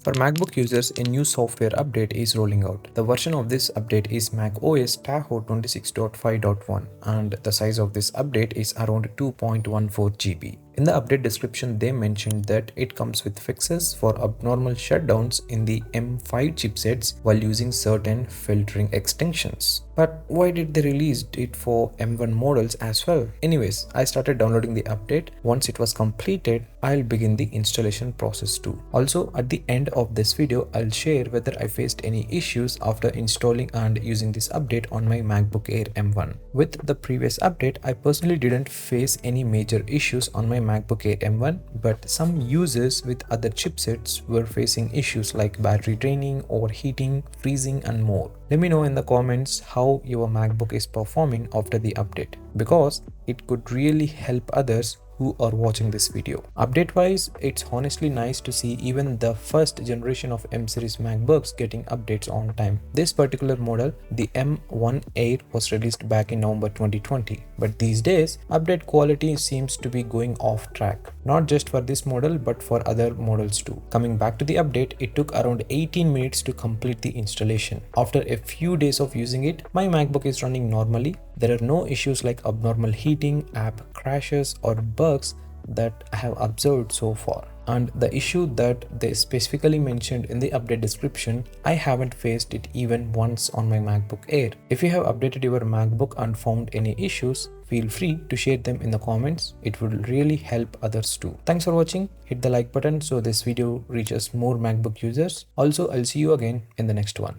For MacBook users, a new software update is rolling out. The version of this update is macOS Tahoe 26.5.1 and the size of this update is around 2.14 GB. In the update description, they mentioned that it comes with fixes for abnormal shutdowns in the M5 chipsets while using certain filtering extensions. But why did they release it for M1 models as well? Anyways, I started downloading the update. Once it was completed, I'll begin the installation process too. Also, at the end of this video, I'll share whether I faced any issues after installing and using this update on my MacBook Air M1. With the previous update, I personally didn't face any major issues on my MacBook Air M1, but some users with other chipsets were facing issues like battery draining, overheating, freezing and more. Let me know in the comments how your MacBook is performing after the update, because it could really help others who are watching this video. Update wise, it's honestly nice to see even the first generation of M series MacBooks getting updates on time. This particular model, the M1 Air, was released back in November 2020, but these days update quality seems to be going off track, not just for this model but for other models too. Coming back to the update, it took around 18 minutes to complete the installation. After a few days of using it, my MacBook is running normally. There are no issues like abnormal heating, app crashes or bugs that I have observed so far. And the issue that they specifically mentioned in the update description, I haven't faced it even once on my MacBook Air. If you have updated your MacBook and found any issues, feel free to share them in the comments. It will really help others too. Thanks for watching. Hit the like button so this video reaches more MacBook users. Also, I'll see you again in the next one.